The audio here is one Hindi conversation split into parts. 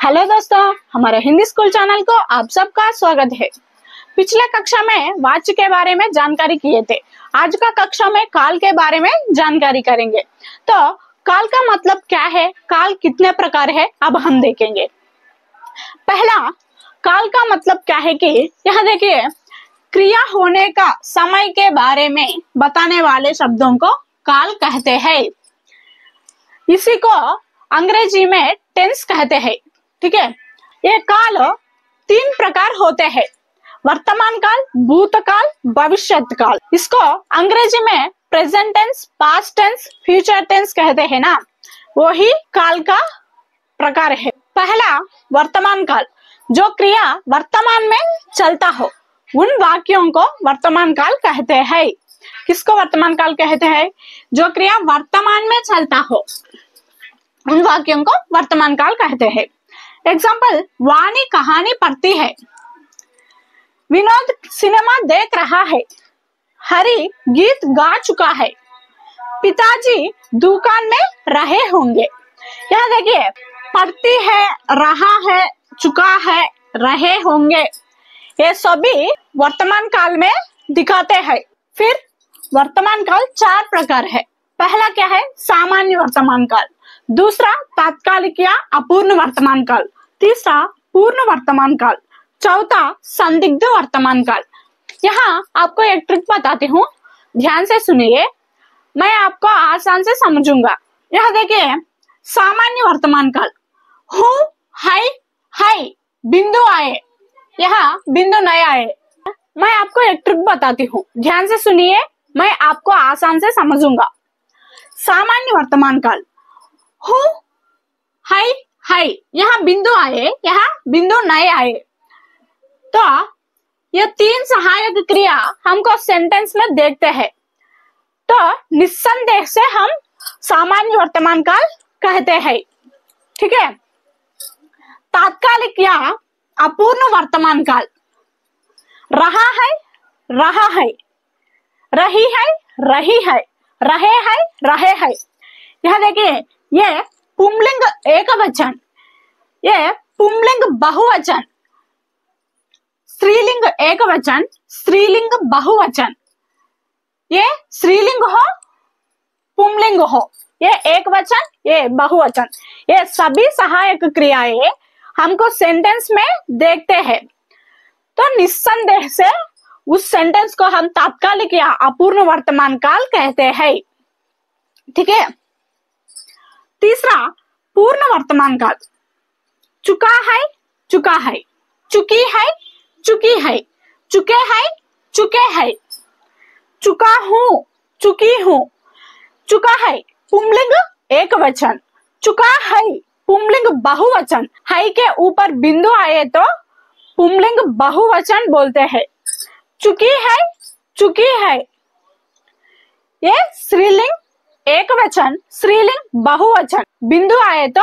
हेलो दोस्तों, हमारे हिंदी स्कूल चैनल को आप सबका स्वागत है। पिछले कक्षा में वाच्य के बारे में जानकारी किए थे। आज का कक्षा में काल के बारे में जानकारी करेंगे। तो काल का मतलब क्या है, काल कितने प्रकार है, अब हम देखेंगे। पहला, काल का मतलब क्या है कि यहाँ देखिए, क्रिया होने का समय के बारे में बताने वाले शब्दों को काल कहते हैं। इसी को अंग्रेजी में टेंस कहते हैं। ठीक है, ये काल 3 प्रकार होते हैं: वर्तमान काल, भूतकाल, भविष्यत काल। इसको अंग्रेजी में present tense, past tense, future tense कहते हैं ना, वो ही काल का प्रकार है। पहला, वर्तमान काल। जो क्रिया वर्तमान में चलता हो उन वाक्यों को वर्तमान काल कहते हैं। किसको वर्तमान काल कहते हैं? जो क्रिया वर्तमान में चलता हो उन वाक्यों को वर्तमान काल कहते हैं। एग्जाम्पल, वाणी कहानी पढ़ती है, विनोद सिनेमा देख रहा है, हरि गीत गा चुका है, पिताजी दुकान में रहे होंगे। यहाँ देखिए, पढ़ती है, रहा है, चुका है, रहे होंगे, ये सभी वर्तमान काल में दिखाते हैं। फिर वर्तमान काल 4 प्रकार है। पहला क्या है? सामान्य वर्तमान काल। दूसरा, तात्कालिक या अपूर्ण वर्तमान काल। तीसरा, पूर्ण वर्तमान काल। चौथा, संदिग्ध वर्तमान काल। यहाँ आपको एक ट्रिक बताती हूँ, ध्यान से सुनिए, मैं आपको आसान से समझूंगा। यहाँ देखिए, सामान्य वर्तमान काल, हूँ, है, बिंदु आए, यहाँ बिंदु नहीं आए। मैं आपको एक ट्रिक बताती हूँ, ध्यान से सुनिए, मैं आपको आसान से समझूंगा। सामान्य वर्तमान काल, हूँ, है, यहाँ बिंदु आए, यहाँ बिंदु नहीं आए। तो ये 3 सहायक क्रिया हमको सेंटेंस में देखते हैं, तो निस्संदेह से हम सामान्य वर्तमान काल कहते हैं। ठीक है, तात्कालिक या अपूर्ण वर्तमान काल, रहा है, रही है, रहे हैं। यहाँ देखिए, ये पुंलिंग एक वचन, ये पुंलिंग बहुवचन, स्त्रीलिंग एक वचन, स्त्रीलिंग बहुवचन, ये स्त्रीलिंग हो, पुंलिंग हो, ये एक वचन, ये बहुवचन, ये सभी सहायक क्रियाएं हमको सेंटेंस में देखते हैं, तो निस्संदेह से उस सेंटेंस को हम तात्कालिक या अपूर्ण वर्तमान काल कहते हैं। ठीक है, तीसरा, पूर्ण वर्तमान काल, चुका है, चुकी है, चुके हैं, चुका हूँ, चुकी हूँ, चुका है पुंलिंग एक वचन, चुका है पुंलिंग बहुवचन, है के ऊपर बिंदु आए तो पुंलिंग बहुवचन बोलते हैं। चुकी है, ये स्त्रीलिंग एक वचन, स्त्रीलिंग बहुवचन, बिंदु आए तो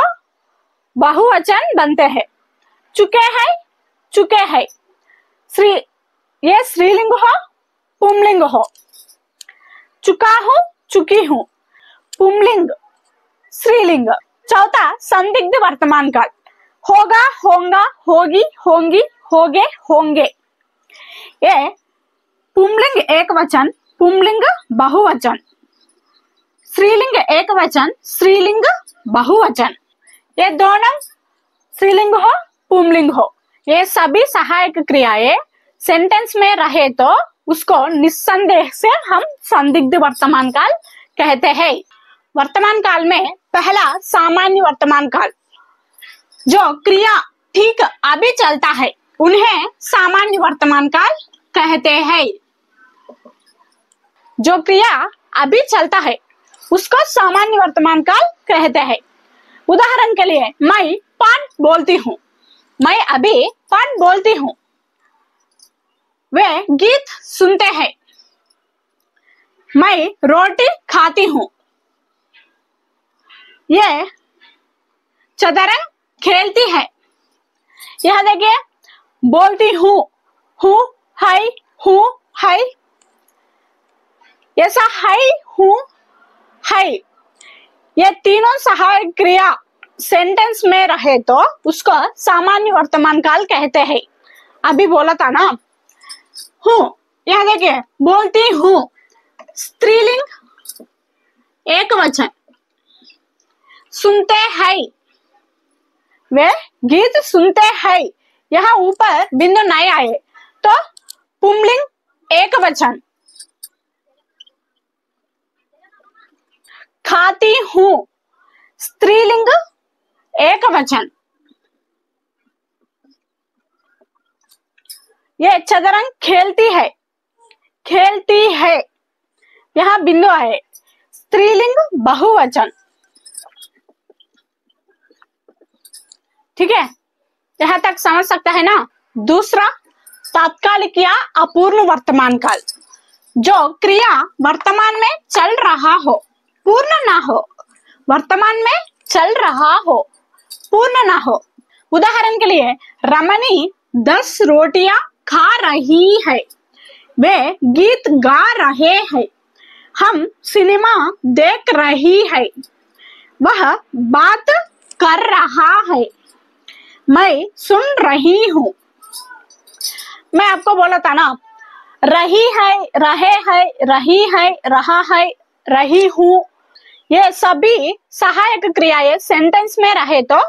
बहुवचन बनते हैं। चुके हैं, ये स्त्रीलिंग हो, पुंलिंग हो। चुका हूँ, चुकी हूँ, पुंलिंग, स्त्रीलिंग। चौथा, संदिग्ध वर्तमान काल, होगा, होंगा, होगी, होंगी, होगे, होंगे, ये पुंलिंग एक वचन, पुंलिंग बहुवचन, स्त्रीलिंग एक वचन, स्त्रीलिंग बहुवचन, ये दोनों स्त्रीलिंग हो, पुंलिंग हो, ये सभी सहायक क्रियाएं सेंटेंस में रहे तो उसको निस्संदेह से हम संदिग्ध वर्तमान काल कहते हैं। वर्तमान काल में पहला, सामान्य वर्तमान काल, जो क्रिया ठीक अभी चलता है उन्हें सामान्य वर्तमान काल कहते हैं। जो क्रिया अभी चलता है उसको सामान्य वर्तमान काल कहते हैं। उदाहरण के लिए, मैं पान बोलती हूँ, मैं अभी पान बोलती हूँ, वे गीत सुनते हैं, मैं रोटी खाती हूँ, ये चदरंग खेलती है। यह देखिए, बोलती हूँ, है, ऐसा है, हूँ, है, ये तीनों सहायक क्रिया सेंटेंस में रहे तो उसको सामान्य वर्तमान काल कहते हैं। अभी बोला था ना, हूँ, यहाँ देखिए, बोलती हूँ, स्त्रीलिंग एक वचन। सुनते हैं, वे गीत सुनते हैं, यहाँ ऊपर बिंदु नहीं आए तो पुंलिंग एक वचन। खाती हूँ, स्त्रीलिंग एक वचन। ये चतुरंग खेलती है, खेलती है, यहाँ बिंदु आए, स्त्रीलिंग बहुवचन। ठीक है, यहाँ तक समझ सकता है ना। दूसरा, तात्कालिक या अपूर्ण वर्तमान काल। जो क्रिया वर्तमान में चल रहा हो, पूर्ण ना हो, वर्तमान में चल रहा हो, पूर्ण ना हो। उदाहरण के लिए, रमणी 10 रोटियां खा रही है, वे गीत गा रहे हैं, हम सिनेमा देख रही है, वह बात कर रहा है, मैं सुन रही हूँ। मैं आपको बोला था ना, रही है, रहे है, रही है, रहा है, रही हूँ, ये सभी सहायक क्रियाएं सेंटेंस में रहे तो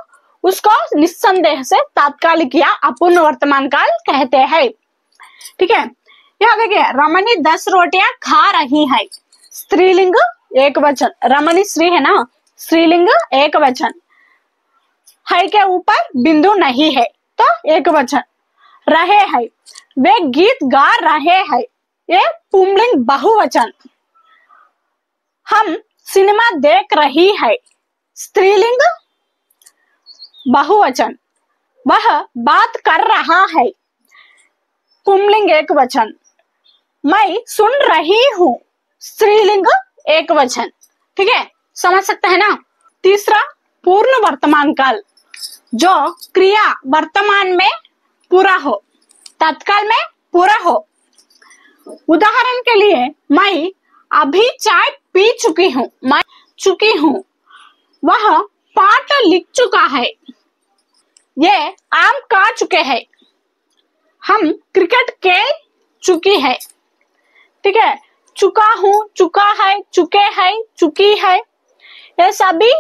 उसको निस्संदेह से तात्कालिक या अपूर्ण वर्तमान काल कहते हैं। ठीक है, यहाँ देखिए, रमणी 10 रोटियां खा रही है, स्त्रीलिंग एक वचन। रमणी स्त्री है ना, स्त्रीलिंग एक वचन। है के ऊपर बिंदु नहीं है तो एक वचन। रहे हैं, वे गीत गा रहे हैं, ये पुंलिंग बहुवचन। हम सिनेमा देख रही है, स्त्रीलिंग बहुवचन। वह बात कर रहा है, पुंलिंग एक वचन। मैं सुन रही हूँ, स्त्रीलिंग एक वचन। ठीक है, समझ सकते हैं ना। तीसरा, पूर्ण वर्तमान काल। जो क्रिया वर्तमान में पूरा हो, तत्काल में पूरा हो। उदाहरण के लिए, मैं अभी चाय पी चुकी हूँ, मैं चुकी हूँ, वह पाठ लिख चुका है, ये आम खा चुके हैं, हम क्रिकेट खेल चुकी है। ठीक है, चुका हूँ, चुका है, चुके है, चुकी है, ये सभी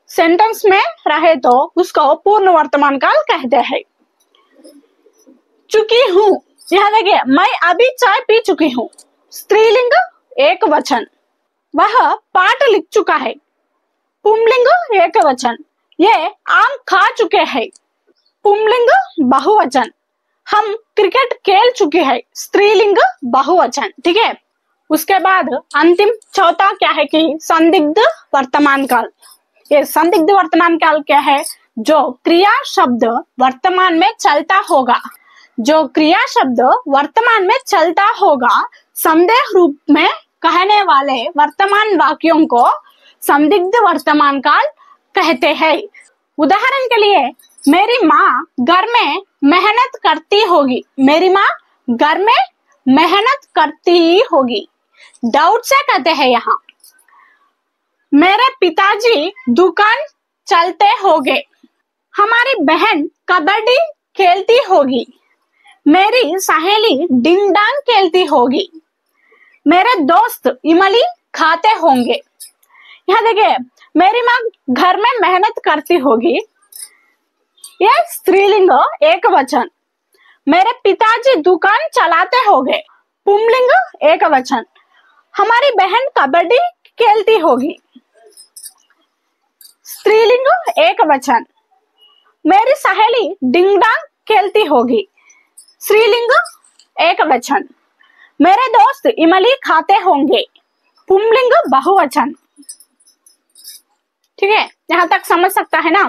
सेंटेंस में रहे तो उसको पूर्ण वर्तमान काल कहते हैं। चुकी हूँ, यहाँ देखिए, मैं अभी चाय पी चुकी हूँ, स्त्रीलिंग एक वचन। वह पाठ लिख चुका है, पुंलिंग एक वचन। ये आम खा चुके हैं, पुंलिंग बहुवचन। हम क्रिकेट खेल चुके हैं, स्त्रीलिंग बहुवचन। ठीक है, उसके बाद अंतिम चौथा क्या है कि संदिग्ध वर्तमान काल। ये संदिग्ध वर्तमान काल क्या है? जो क्रिया शब्द वर्तमान में चलता होगा, जो क्रिया शब्द वर्तमान में चलता होगा, संदेह रूप में कहने वाले वर्तमान वाक्यों को संदिग्ध वर्तमान काल कहते हैं। उदाहरण के लिए, मेरी माँ घर में मेहनत करती होगी, मेरी माँ घर में मेहनत करती होगी, डाउट से कहते हैं यहाँ। मेरे पिताजी दुकान चलते होंगे, हमारी बहन कबड्डी खेलती होगी, मेरी सहेली डिंग डांग खेलती होगी, मेरे दोस्त इमली खाते होंगे। यहाँ देखिए, मेरी माँ घर में मेहनत करती होगी, यह स्त्रीलिंग एक वचन। मेरे पिताजी दुकान चलाते होंगे, पुंलिंग एक वचन। हमारी बहन कबड्डी खेलती होगी, स्त्रीलिंग एक वचन। मेरी सहेली डिंग डांग खेलती होगी, स्त्रीलिंग एक वचन। मेरे दोस्त इमली खाते होंगे, पुंलिंग बहुवचन। ठीक है, यहाँ तक समझ सकता है ना।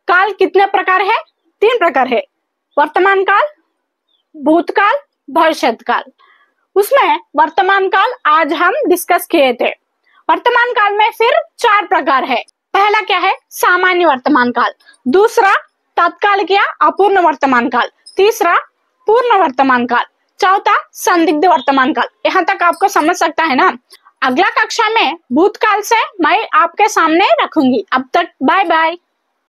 काल कितने प्रकार है? 3 प्रकार है, वर्तमान काल, भूतकाल, भविष्यत काल। उसमें वर्तमान काल आज हम डिस्कस किए थे। वर्तमान काल में फिर 4 प्रकार है। पहला क्या है? सामान्य वर्तमान काल। दूसरा तात्कालिक या अपूर्ण वर्तमान काल। तीसरा पूर्ण वर्तमान काल। चौथा संदिग्ध वर्तमान काल। यहाँ तक आपको समझ सकता है ना। अगला कक्षा में भूतकाल से मैं आपके सामने रखूंगी। अब तक बाय बाय।